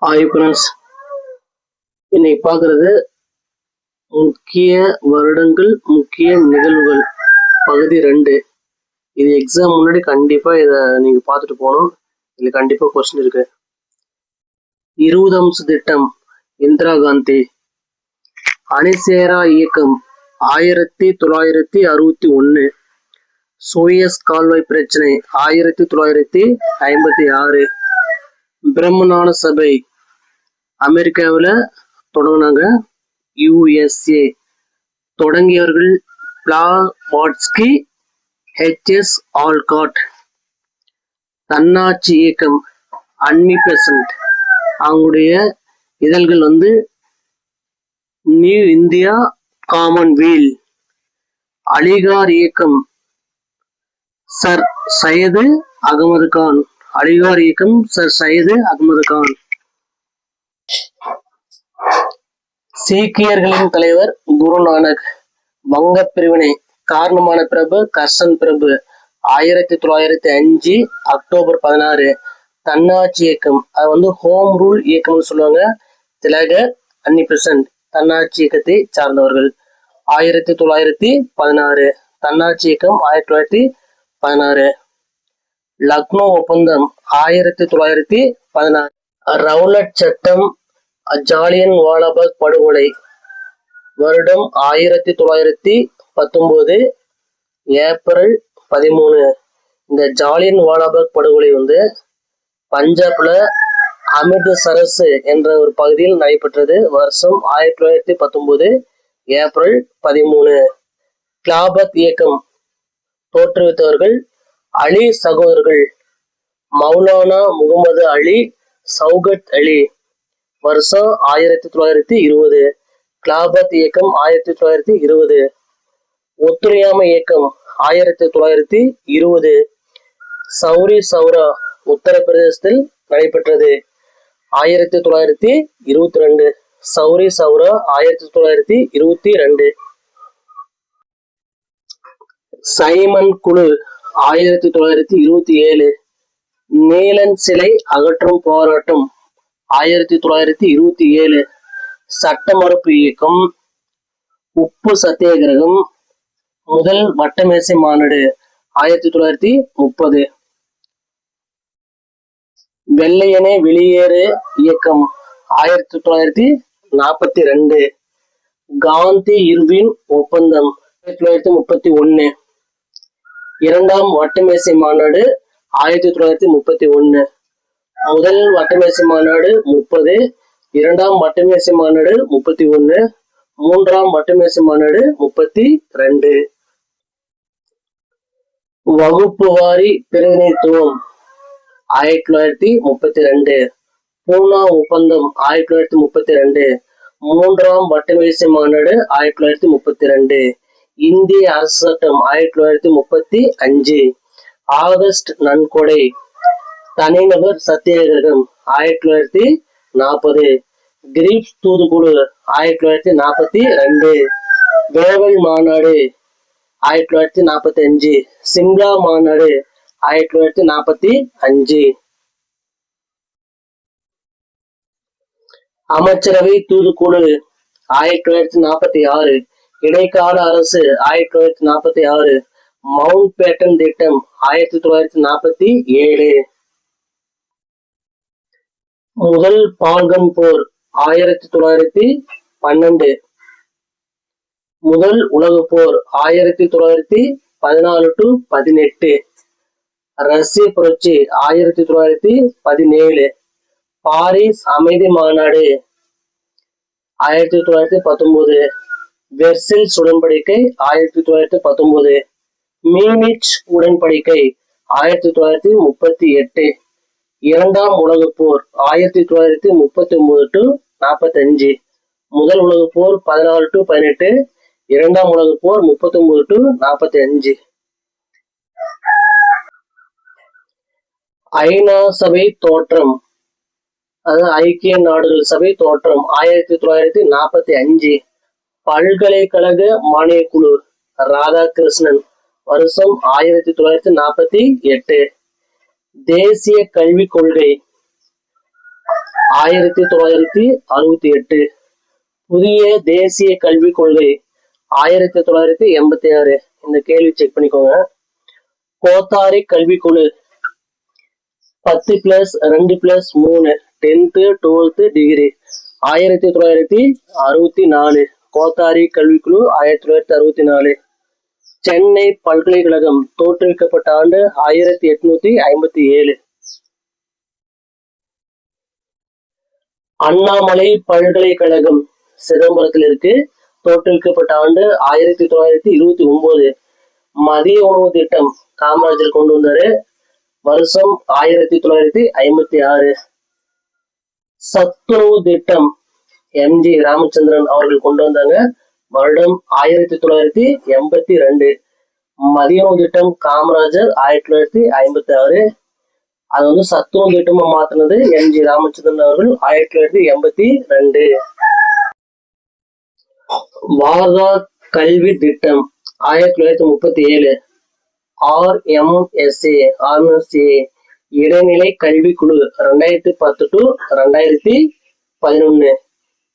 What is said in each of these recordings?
Hi friends, இன்னைக்கு பார்க்குறது முக்கிய வருடங்கள் முக்கிய நிகழ்வுகள் பகுதி 2. இது எக்ஸாம் முன்னாடி கண்டிப்பாக இதை நீங்கள் பார்த்துட்டு போகணும். இதில் கண்டிப்பாக கொஸ்டின் இருக்கு. 20 அம்ச திட்டம் இந்திரா காந்தி. அணிசேரா இயக்கம் 1961. சூயஸ் கால்வாய் பிரச்சனை 1956. பிரம்மஞான சபை அமெரிக்காவில் தொடங்கினாங்க. USA தொடங்கியவர்கள் பிளாவாட்ஸ்கி, HS Olcott. தன்னாட்சி இயக்கம் அன்னிபெசன்ட், அவங்களுடைய இதழ்கள் நியூ இந்தியா, காமன்வீல். அலிகார் இயக்கம் சர் சையது அகமது கான். அலிகார் இயக்கம் சர் சையது அகமது கான். சீக்கியர்களின் தலைவர் குரு நானக். வங்க பிரிவினை காரணமான பிரபு கர்சன் பிரபு 1905 அக்டோபர் 16. தன்னாட்சி இயக்கம், அது ஹோம் ரூல் இயக்கம்னு சொல்லுவாங்க. திலகர், அன்னிபெசன்ட் தன்னாட்சி இயக்கத்தை சார்ந்தவர்கள். 1916 தன்னாட்சி இயக்கம் 1916. லக்னோ ஒப்பந்தம் 1916. ரவுலட் சட்டம், ஜாலியன் வாலாபாக் படுகொலை வருடம் 1919 ஏப்ரல் 13. இந்த ஜாலியன் வாலாபாக் படுகொலை பஞ்சாப்ல அமிர்தசரஸ் என்ற ஒரு பகுதியில் நடைபெற்றது. வருஷம் 1919 ஏப்ரல் 13. கிலாபத் இயக்கம் தோற்றுவித்தவர்கள் அலி சகோதரர்கள். மௌலானா முகமது அலி, சௌகத் அலி. வருஷம் 1920. கிலாபத் இயக்கம் 1920. ஒத்துழையாமை இயக்கம் 1920. சௌரி சௌரா உத்தரப்பிரதேசத்தில் நடைபெற்றது 1922. சௌரி சௌரா 1922. சைமன் குழு 1927. நீலன் சிலை அகற்றும் போராட்டம் 1927. சட்ட மறுப்பு இயக்கம், உப்பு சத்தியாகிரகம், முதல் வட்டமேசை மாநாடு 1930. வெள்ளையனே வெளியேறு இயக்கம் 1942. காந்தி இர்வின் ஒப்பந்தம் 1931. இரண்டாம் வட்டமேசை மாநாடு 1931. முதல் வட்டமேசை மாநாடு 30, இரண்டாம் வட்டமேசை மாநாடு 31, மூன்றாம் வட்டமேசை மாநாடு 32. வகுப்பு வாரி பிரதிநிதித்துவம் 1932. பூனா ஒப்பந்தம் 1932. மூன்றாம் வட்டமேசை மாநாடு 1932. இந்திய அரசு சட்டம் 1935. ஆகஸ்ட் நன்கொடை, தனிநபர் சத்தியாகிரகம் 1940. கிரீப் தூதுக்குழு 1942. வேவல் மாநாடு 1945. சிம்லா மாநாடு 1945. அமைச்சரவை தூதுக்குழு 1946. இடைக்கால அரசு 1946. மவுண்ட் பேட்டன் திட்டம் 1947. முதல் பால்கன் போர் 1912. முதல் உலக போர் 1914-18. ரஷ்ய புரட்சி 1917. பாரிஸ் அமைதி மாநாடு 1919. வெர்சைல்ஸ் உடன்படிக்கை 1919. மீனிச் உடன்படிக்கை 1938. இரண்டாம் உலக போர் 1939-45. முதல் உலக போர் 14-18. இரண்டாம் உலக போர் 39-45. ஐநா சபை தோற்றம், அதாவது ஐக்கிய நாடுகள் சபை தோற்றம் 1945. பல்கலைக்கழக மானியக்குழு ராதாகிருஷ்ணன். வருஷம் 1948. தேசிய கல்விக் கொள்கை 1968. புதிய தேசிய கல்விக் கொள்கை 1986. இந்த கேள்வி செக் பண்ணிக்கோங்க. கோத்தாரி கல்விக்குழு 10+2+3 10th 12th டிகிரி 1964. கோத்தாரி கல்விக்குழு 1964. சென்னை பல்கலைக்கழகம் தோற்றுவிக்கப்பட்ட ஆண்டு 1857. அண்ணாமலை பல்கலைக்கழகம் சிதம்பரத்தில் இருக்கு. தோற்றுவிக்கப்பட்ட ஆண்டு 1929. மதிய உணவு திட்டம் காமராஜர் கொண்டு வந்தாரு. வருஷம் 1956. சத்துணவு திட்டம் எம்ஜி ராமச்சந்திரன் அவர்கள் கொண்டு வந்தாங்க. வருடம் 1982. மதிய உணவு திட்டம் காமராஜர் 1956. அது சத்துணவு திட்டமா மாத்தினது எம்ஜி ராமச்சந்திரன் அவர்கள் 1982. வாகா கல்வி திட்டம் 1937. RMSA இடைநிலை கல்விக்குழு 2010 to 2011.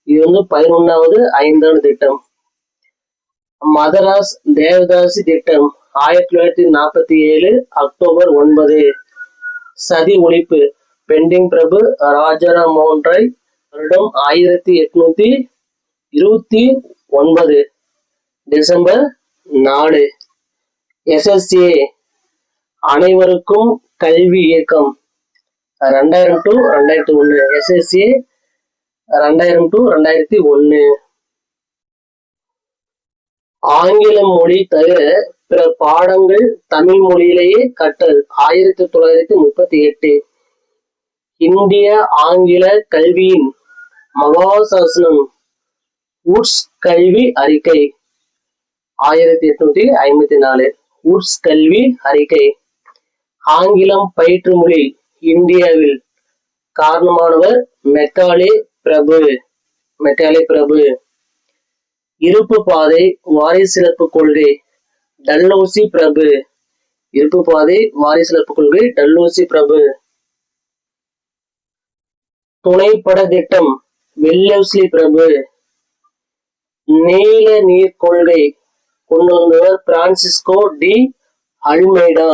இது 11வது 5ஆண்டு திட்டம். மதராஸ் தேவதாசி திட்டம் 1947 அக்டோபர் 9. சதி ஒழிப்பு பெண்டிங் பிரபு ராஜாராம் மோகன் ராய் வருடம் 1829 டிசம்பர் 4. SSA அனைவருக்கும் கல்வி இயக்கம் 2000 to 2001. SSA 2000 to 2001. ஆங்கில மொழி தவிர பிற பாடங்கள் தமிழ் மொழியிலேயே கற்றல் 1938. இந்திய ஆங்கில கல்வியின் மகாசாசனம் உட்ஸ் கல்வி அறிக்கை 1854. உட்ஸ் கல்வி அறிக்கை. ஆங்கிலம் பயிற்று மொழி இந்தியாவில் காரணமானவர் மெக்காலே பிரபு. இருப்பு பாதை வாரிசிலப்பு கொள்கை டல்ஹௌசி பிரபு. இருப்பு பாதை வாரிசிலப்பு கொள்கை டல்ஹௌசி பிரபு. துணைப்பட திட்டம் வெல்லஸ்லி பிரபு. நீல நீர் கொள்கை கொண்டு வந்தவர் பிரான்சிஸ்கோ டி அல்மெய்டா.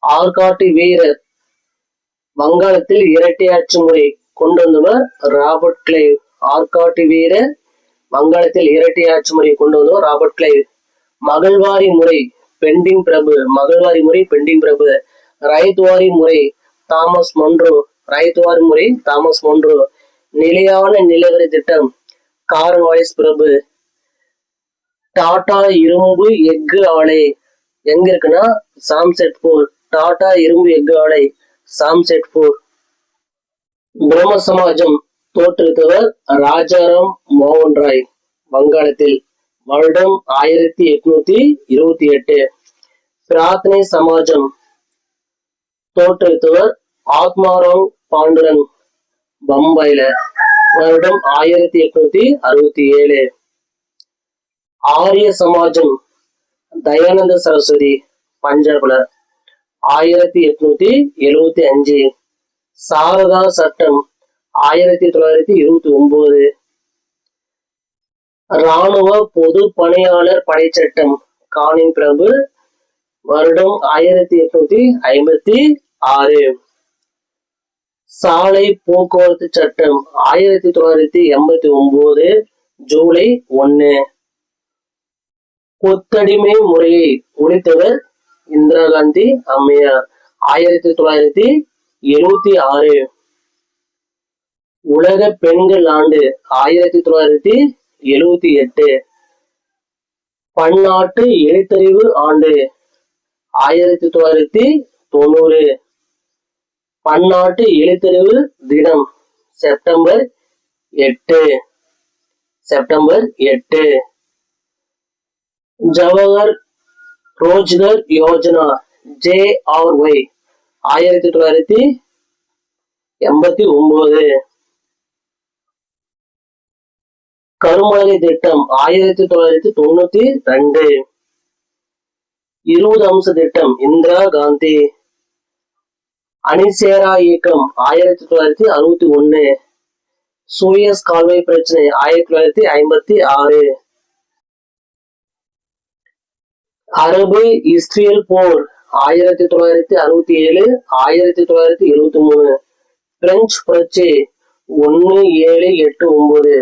ஆற்காட்டு வீரர் வங்காளத்தில் இரட்டையாட்சி முறை கொண்டு வந்தவர் ராபர்ட் கிளைவ். ஆற்காட்டு வீரர் வங்காளத்தில் இரட்டையாட்சி முறை கொண்டு வந்தவர் ராபர்ட் கிளைவ். மகள்வாரி முறை பெண்டிங் பிரபு. ரைத்வாரி முறை தாமஸ் மொன்ரோ. நிலையான நிலவரி திட்டம் கார்ன்வாலிஸ் பிரபு. டாடா இரும்பு எஃகு ஆலை எங்க இருக்குன்னா சாம்செட்பூர். டாடா இரும்பு எஃகு ஆலை சாம்செட்பூர். பிரம்ம சமாஜம் தோற்றுவித்தவர் ராஜாராம் மோகன் ராய் வங்காளத்தில். வருடம் 1828. பிரார்த்தனை சமாஜம் தோற்றுவித்தவர் ஆத்மாராம் பாண்டுரங் பம்பாயில. வருடம் 1867. ஆரிய சமாஜம் தயானந்த சரஸ்வதி பஞ்சாப்ல 1875. சாரதா சட்டம் 1929. இராணுவ பொது பணியாளர் படைச்சட்டம் கானின் பிரபு. வருடம் 1856. சாலை போக்குவரத்து சட்டம் 1989 ஜூலை 1. கொத்தடிமை முறையை ஒழித்தவர் இந்திரா காந்தி அம்மையார் 1976. உலக பெண்கள் ஆண்டு 1978. பன்னாட்டு எழுத்தறிவு ஆண்டு 1990. பன்னாட்டு எழுத்தறிவு தினம் செப்டம்பர் 8. ஜவஹர் ரோஜ்கர் யோஜனா JRY 1989. கருமழை திட்டம் 1992. 20 அம்ச திட்டம் இந்திரா காந்தி அணிசேரா இயக்கம் 1961, சூயஸ் கால்வாய் பிரச்சனை 1956, அரபு இஸ்ரேல் போர் 1967, 1973, பிரெஞ்சு புரட்சி 1789,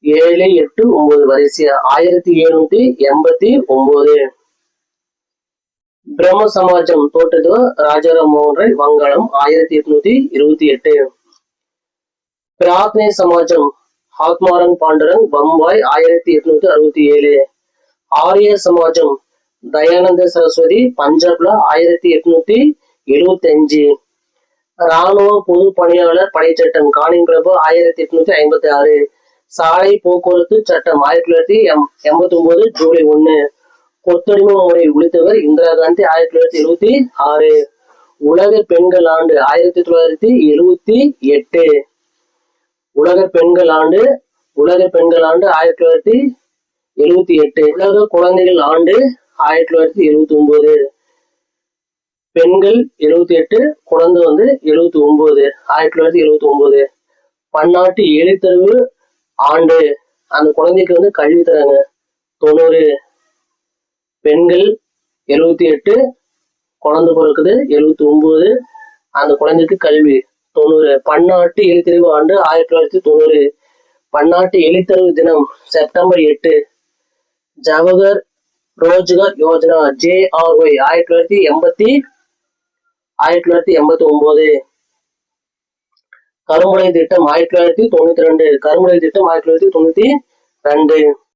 789 வரிசையா 1789, பிரம்ம சமாஜம் தோற்றது ராஜாராம் மோகன் ராய் வங்காளம் 1828, பிரார்த்தனை சமாஜம் ஆத்மாராம் பாண்டுரங் பம்பாய் 1867, ஆரிய சமாஜம் தயானந்த சரஸ்வதி பஞ்சாப்ல 1875, ராணுவ பொது பணியாளர் படை சட்டம் கானிங் பிரபு 1856, சாலை போக்குவரத்து சட்டம் 1989 ஜூலை 1, கொத்தடிமை முறை ஒழித்தவர் இந்திரா காந்தி 1976, உலக பெண்கள் ஆண்டு 1978, உலக பெண்கள் ஆண்டு 1978, உலக குழந்தைகள் ஆண்டு 1979, பெண்கள் 78, குழந்தை 79, 1979, பன்னாட்டு எழுத்தறிவு ஆண்டு, அந்த குழந்தைக்கு கல்வி தராங்க 90, பெண்கள் 78, குழந்தை பிறக்குது 79, அந்த குழந்தைக்கு கல்வி 90, பன்னாட்டு எழுத்தறிவு ஆண்டு 1990, பன்னாட்டு எழுத்தறிவு தினம் செப்டம்பர் 8, ஜவஹர் ரோஜ்கர் யோஜனா JRY 1989, கரும்புடை திட்டம் 1992, கரும்புடை திட்டம் 1992,